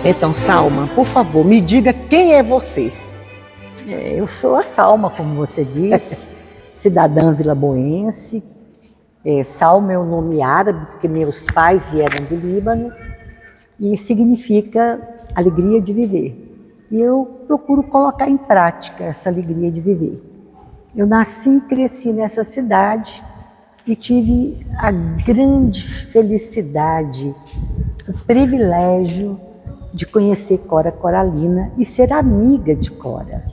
Então, Salma, por favor, me diga quem é você. Eu sou a Salma, como você disse, cidadã vilaboense. Salma é um nome árabe, porque meus pais vieram do Líbano, e significa alegria de viver. E eu procuro colocar em prática essa alegria de viver. Eu nasci e cresci nessa cidade e tive a grande felicidade, o privilégio de conhecer Cora Coralina e ser amiga de Cora.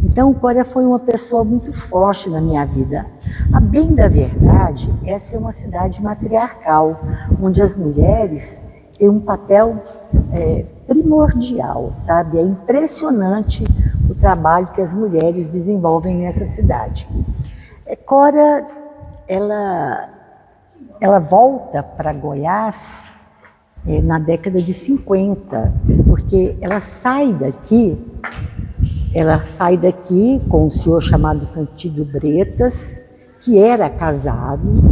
Então, Cora foi uma pessoa muito forte na minha vida. A bem da verdade, essa é uma cidade matriarcal, onde as mulheres têm um papel primordial, sabe? É impressionante o trabalho que as mulheres desenvolvem nessa cidade. Cora, ela volta para Goiás na década de 50, porque ela sai daqui com um senhor chamado Cantídio Bretas, que era casado,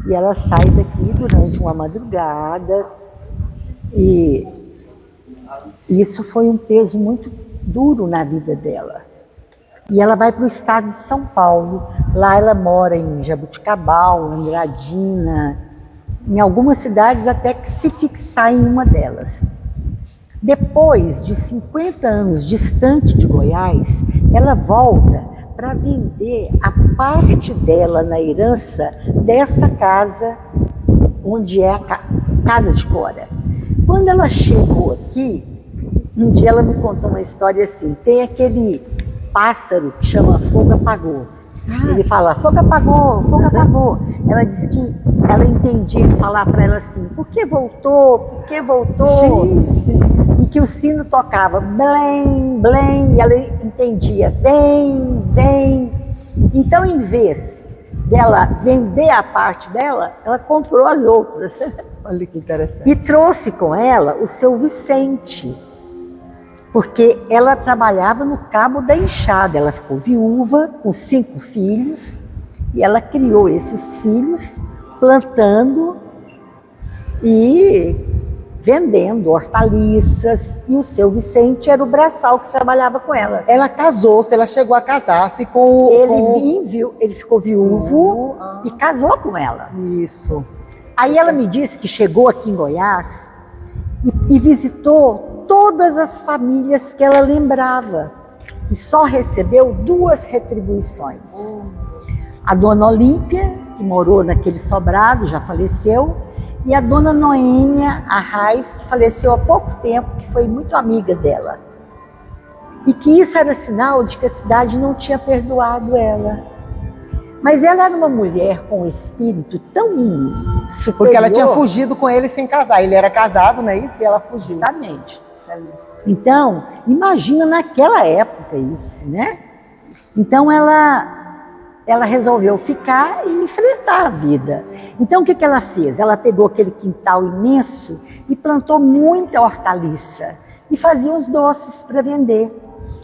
e ela sai daqui durante uma madrugada, e isso foi um peso muito duro na vida dela. E ela vai para o estado de São Paulo, lá ela mora em Jabuticabal, Andradina, em algumas cidades até que se fixar em uma delas. Depois de 50 anos distante de Goiás, ela volta para vender a parte dela na herança dessa casa, onde é a casa de Cora. Quando ela chegou aqui, um dia ela me contou uma história assim, tem aquele pássaro que chama fogo apagou. Ele fala, fogo apagou, fogo apagou. Ela disse que ela entendia ele falar para ela assim, por que voltou, por que voltou? Gente. E que o sino tocava, blém, blém, e ela entendia, vem, vem. Então, em vez dela vender a parte dela, ela comprou as outras. Olha que interessante. E trouxe com ela o seu Vicente, porque ela trabalhava no Cabo da Enxada. Ela ficou viúva com 5 filhos e ela criou esses filhos plantando e vendendo hortaliças, e o seu Vicente era o braçal que trabalhava com ela. Ela casou-se, ela chegou a casar-se com... Ele ficou viúvo e casou com ela. Isso. Aí ela me disse que chegou aqui em Goiás e visitou todas as famílias que ela lembrava e só recebeu 2 retribuições. A dona Olímpia, que morou naquele sobrado, já faleceu, e a dona Noêmia Arraes, que faleceu há pouco tempo, que foi muito amiga dela. E que isso era sinal de que a cidade não tinha perdoado ela. Mas ela era uma mulher com um espírito tão superior. Porque ela tinha fugido com ele sem casar. Ele era casado, não é isso? E ela fugiu. Exatamente. Então, imagina naquela época isso, né? Então ela resolveu ficar e enfrentar a vida. Então o que ela fez? Ela pegou aquele quintal imenso e plantou muita hortaliça e fazia os doces para vender.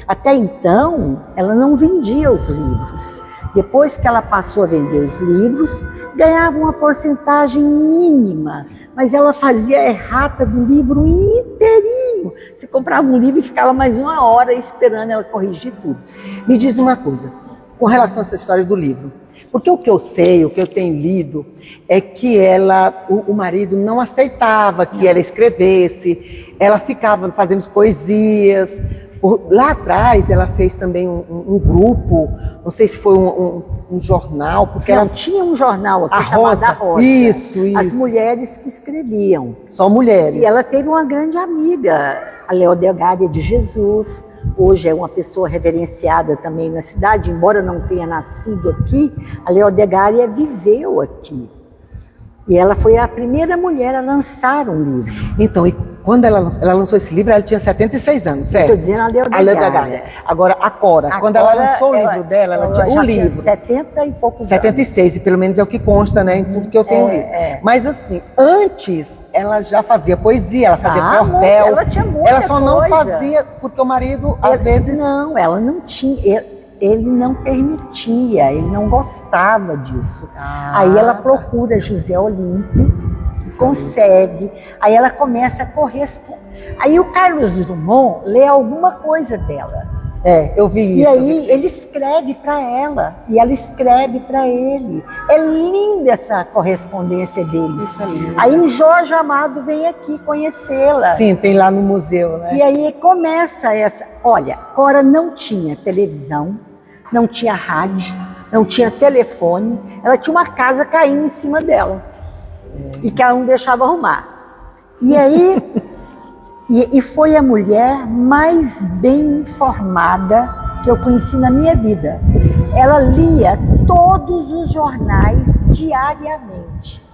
Até então, ela não vendia os livros. Depois que ela passou a vender os livros, ganhava uma porcentagem mínima, mas ela fazia a errata do livro inteirinho. Você comprava um livro e ficava mais 1 hora esperando ela corrigir tudo. Me diz uma coisa, com relação a essa história do livro, porque o que eu sei, o que eu tenho lido, é que o marido não aceitava que ela escrevesse, ela ficava fazendo poesias. Lá atrás ela fez também um grupo, não sei se foi um jornal, porque não, ela tinha um jornal aqui chamado A Rosa. Isso. As mulheres que escreviam. Só mulheres. E ela teve uma grande amiga, a Leodegária de Jesus. Hoje é uma pessoa reverenciada também na cidade, embora não tenha nascido aqui, a Leodegária viveu aqui. E ela foi a primeira mulher a lançar um livro. Então, e quando ela lançou esse livro, ela tinha 76 anos, certo? Estou dizendo a Leodegária. Agora, a Cora, quando ela lançou o livro dela, ela tinha um livro. 70 e poucos 76, e pelo menos é o que consta, né, em tudo que eu tenho lido. Mas assim, antes ela já fazia poesia, ela fazia cordel. Ela tinha muita Ela só não fazia porque o marido, às vezes... Não, ela não tinha... Ele não permitia, ele não gostava disso. Aí ela procura José Olímpio, consegue. Aí ela começa a Aí o Carlos Drummond lê alguma coisa dela. Eu vi isso. E aí ele escreve para ela, e ela escreve para ele. É linda essa correspondência deles. Isso é lindo. Aí o Jorge Amado vem aqui conhecê-la. Sim, tem lá no museu, né? E aí começa essa... Olha, Cora não tinha televisão, não tinha rádio, não tinha telefone. Ela tinha uma casa caindo em cima dela. E que ela não deixava arrumar. E aí... E foi a mulher mais bem informada que eu conheci na minha vida. Ela lia todos os jornais diariamente.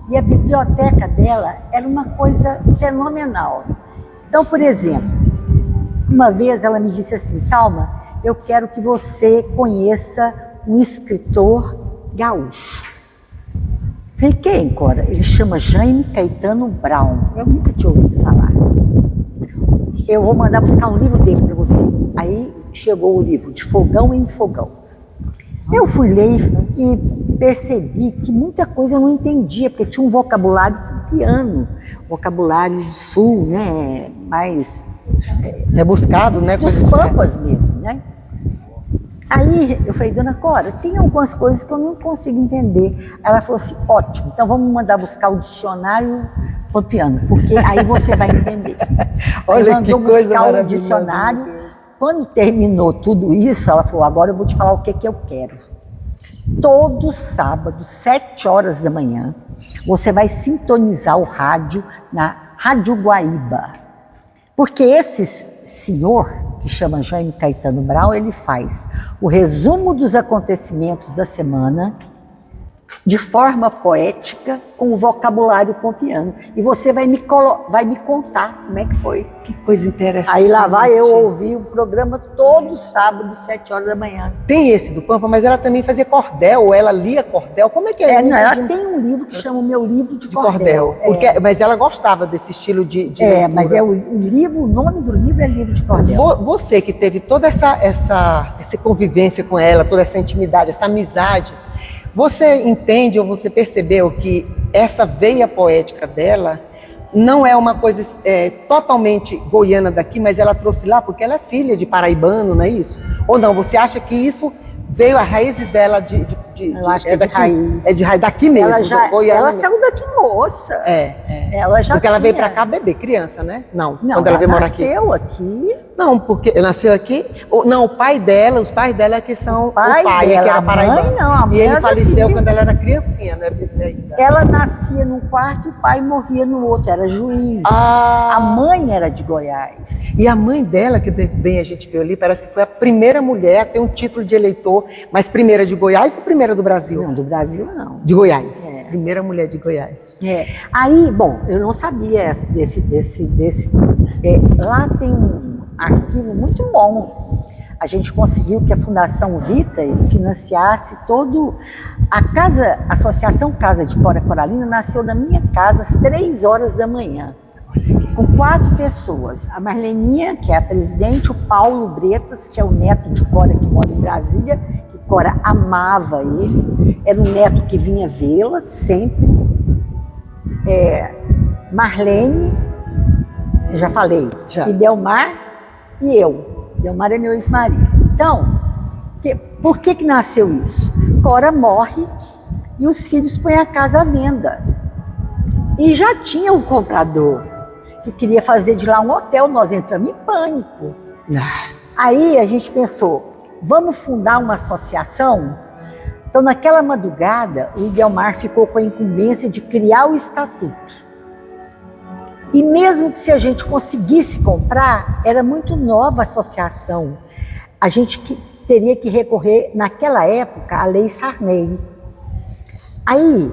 E a biblioteca dela era uma coisa fenomenal. Então, por exemplo, uma vez ela me disse assim: Salma, eu quero que você conheça um escritor gaúcho. Falei, quem, Cora? Ele chama Jaime Caetano Brown. Eu nunca tinha ouvido falar. Eu vou mandar buscar um livro dele para você. Aí chegou o livro, De Fogão em Fogão. Eu fui ler e percebi que muita coisa eu não entendia, porque tinha um vocabulário piano, vocabulário do sul, né? Mais... Rebuscado, né? Dos pampas mesmo, né? Aí eu falei, dona Cora, tem algumas coisas que eu não consigo entender. Ela falou assim, ótimo, então vamos mandar buscar o dicionário pampiano, porque aí você vai entender. Olha que coisa maravilhosa. O dicionário. Quando terminou tudo isso, ela falou, agora eu vou te falar o que eu quero. Todo sábado, 7 horas da manhã, você vai sintonizar o rádio na Rádio Guaíba. Porque esse senhor, que chama Jaime Caetano Brown, ele faz o resumo dos acontecimentos da semana de forma poética, com o vocabulário pampiano. E você vai me contar como é que foi. Que coisa interessante. Aí lá vai eu ouvir o programa todo sábado, 7 horas da manhã. Tem esse do Pampa, mas ela também fazia cordel, ela lia cordel. Como é que é? Não, ela tem um livro que chama O Meu Livro de Cordel. Porque, mas ela gostava desse estilo de leitura. Mas o livro, o nome do livro é Livro de Cordel. Você que teve toda essa convivência com ela, toda essa intimidade, essa amizade, você entende ou você percebeu que essa veia poética dela não é uma coisa totalmente goiana daqui, mas ela trouxe lá porque ela é filha de paraibano, não é isso? Ou não, você acha que isso veio a raiz dela eu acho que é daqui, de raiz. É de raiz, daqui mesmo, ela saiu daqui moça. Ela já porque ela veio pra cá bebê, criança, né? Não, quando ela veio morar aqui. Nasceu aqui. Não, porque nasceu aqui. Não, o pai dela, os pais dela é que são o pai dela, que era paraibano. Não, e ele faleceu quando ela era criancinha, né? Ainda. Ela nascia num quarto e o pai morria no outro, era juiz. A mãe era de Goiás. E a mãe dela, que bem a gente viu ali, parece que foi a primeira mulher a ter um título de eleitor, mas primeira de Goiás ou primeira do Brasil? Não, do Brasil não. De Goiás. Primeira mulher de Goiás. Aí, bom, eu não sabia desse. Lá tem um arquivo muito bom. A gente conseguiu que a Fundação Vita financiasse todo... A Associação Casa de Cora Coralina nasceu na minha casa às 3 horas da manhã, com 4 pessoas. A Marleninha, que é a presidente, o Paulo Bretas, que é o neto de Cora, que mora em Brasília, que Cora amava ele, era um neto que vinha vê-la sempre. Marlene, eu já falei, e Delmar e eu. Delmar é meu ex-marido. Então, por que nasceu isso? Cora morre e os filhos põem a casa à venda. E já tinha um comprador que queria fazer de lá um hotel, nós entramos em pânico. Aí a gente pensou, vamos fundar uma associação? Então, naquela madrugada, o Idelmar ficou com a incumbência de criar o estatuto. E mesmo que se a gente conseguisse comprar, era muito nova a associação. A gente teria que recorrer, naquela época, à Lei Sarney. Aí,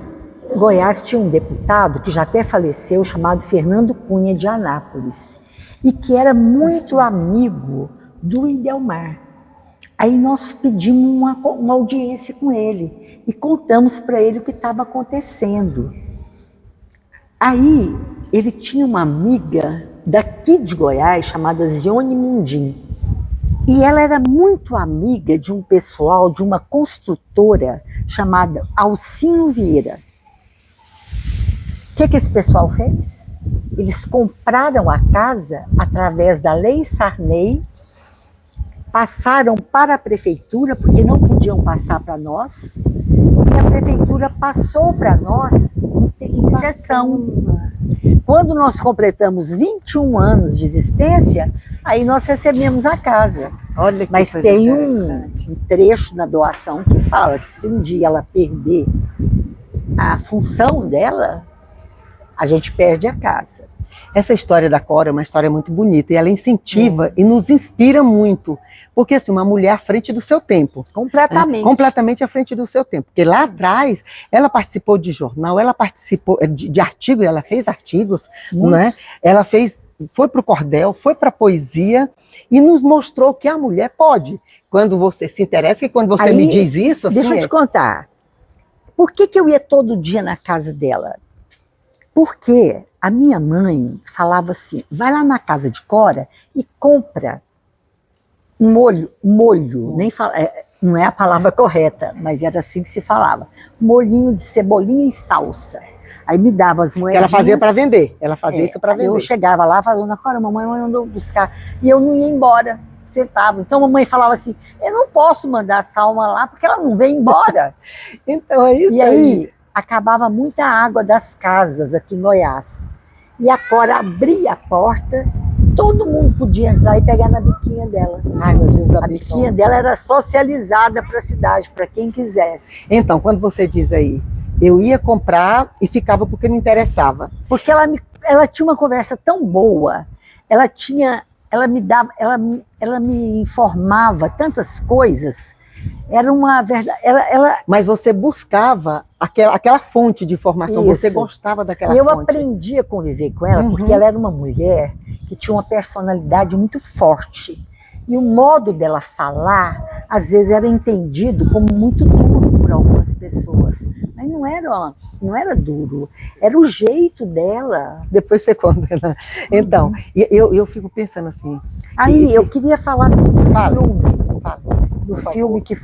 Goiás tinha um deputado que já até faleceu, chamado Fernando Cunha de Anápolis, e que era muito amigo do Idelmar. Aí nós pedimos uma audiência com ele e contamos para ele o que estava acontecendo. Aí ele tinha uma amiga daqui de Goiás chamada Zione Mundim. E ela era muito amiga de um pessoal, de uma construtora chamada Alcino Vieira. O que esse pessoal fez? Eles compraram a casa através da Lei Sarney, passaram para a prefeitura, porque não podiam passar para nós, e a prefeitura passou para nós em sessão. Quando nós completamos 21 anos de existência, aí nós recebemos a casa. Olha que Mas coisa tem interessante. um trecho na doação que fala que se um dia ela perder a função dela, a gente perde a casa. Essa história da Cora é uma história muito bonita e ela incentiva e nos inspira muito. Porque assim, uma mulher à frente do seu tempo. Completamente. Completamente à frente do seu tempo. Porque lá atrás, ela participou de jornal, ela participou de artigo, ela fez artigos, né? Ela foi para o cordel, foi para a poesia e nos mostrou que a mulher pode. Quando você se interessa e quando você Aí, me diz isso... Assim, deixa eu te contar. Por que eu ia todo dia na casa dela? Porque a minha mãe falava assim, vai lá na casa de Cora e compra um molho, nem fala, não é a palavra correta, mas era assim que se falava, molhinho de cebolinha e salsa. Aí me dava as moedinhas. Ela fazia para vender, ela fazia isso para vender. Eu chegava lá falando, Cora, mamãe mandou buscar, e eu não ia embora, sentava. Então a mamãe falava assim, eu não posso mandar a Salma lá porque ela não vem embora. Então é isso. E aí acabava muita água das casas aqui em Goiás. E a Cora abria a porta, todo mundo podia entrar e pegar na biquinha dela. Ai, nós vimos a biquinha dela era socializada para a cidade, para quem quisesse. Então, quando você diz aí, eu ia comprar e ficava porque me interessava. Porque ela tinha uma conversa tão boa, ela me informava tantas coisas. Era uma verdade. Mas você buscava aquela fonte de informação, isso. Você gostava daquela eu fonte. Eu aprendi a conviver com ela porque ela era uma mulher que tinha uma personalidade muito forte. E o modo dela falar, às vezes, era entendido como muito duro por algumas pessoas. Mas não era duro, era o jeito dela. Depois você conta, né? Então, eu fico pensando assim... Aí, eu queria falar do filme que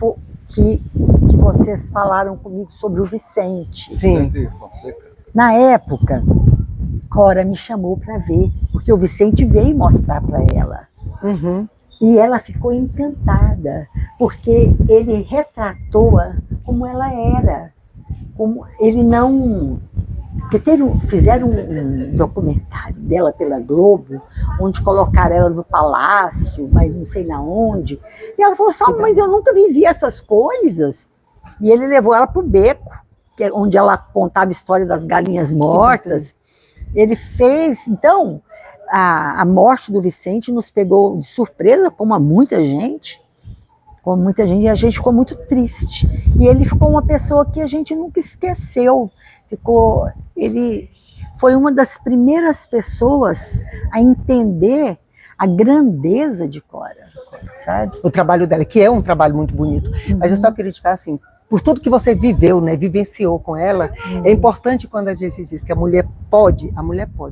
vocês falaram comigo sobre o Vicente. Sim. Na época, Cora me chamou para ver, porque o Vicente veio mostrar para ela. E ela ficou encantada, porque ele retratou-a como ela era. Como ele não... Porque fizeram um documentário dela pela Globo, onde colocaram ela no palácio, mas não sei na onde. E ela falou assim, mas eu nunca vivi essas coisas. E ele levou ela para o beco, onde ela contava a história das galinhas mortas. Ele fez... Então, a morte do Vicente nos pegou de surpresa, como a muita gente. E a gente ficou muito triste. E ele ficou uma pessoa que a gente nunca esqueceu. Ele foi uma das primeiras pessoas a entender a grandeza de Cora, sabe? O trabalho dela, que é um trabalho muito bonito. Mas eu só queria te falar assim, por tudo que você viveu, né, vivenciou com ela, é importante quando a gente diz que a mulher pode,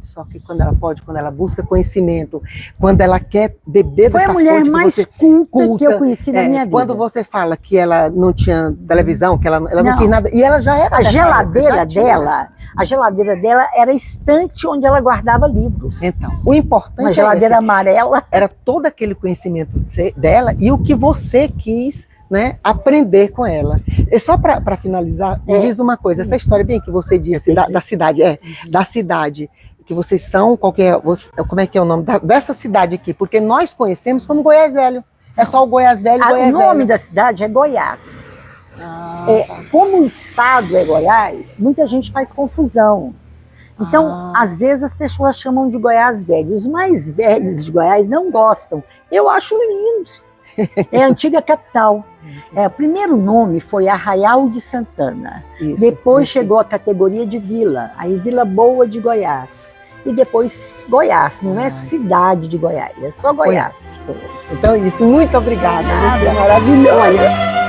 só que quando ela busca conhecimento, quando ela quer beber dessa fonte. Foi a mulher mais culta que eu conheci na minha vida. Quando você fala que ela não tinha televisão, que ela não quis nada, e ela já era... A geladeira dela era a estante onde ela guardava livros. Então, o importante uma geladeira amarela. Era todo aquele conhecimento dela e o que você quis, né, aprender com ela. E só para finalizar, me diz uma coisa, essa história bem que você disse da cidade, da cidade, que vocês são, como é que é o nome dessa cidade aqui? Porque nós conhecemos como Goiás Velho. É só o Goiás Velho e Goiás Velho. O nome da cidade é Goiás. Como o estado é Goiás, muita gente faz confusão. Então, às vezes as pessoas chamam de Goiás Velho. Os mais velhos de Goiás não gostam. Eu acho lindo. É a antiga capital. O primeiro nome foi Arraial de Santana. Isso, depois chegou a categoria de vila. Aí Vila Boa de Goiás. E depois Goiás. Não é cidade de Goiás, é só Goiás. Então é isso. Muito obrigada. Você é maravilhosa.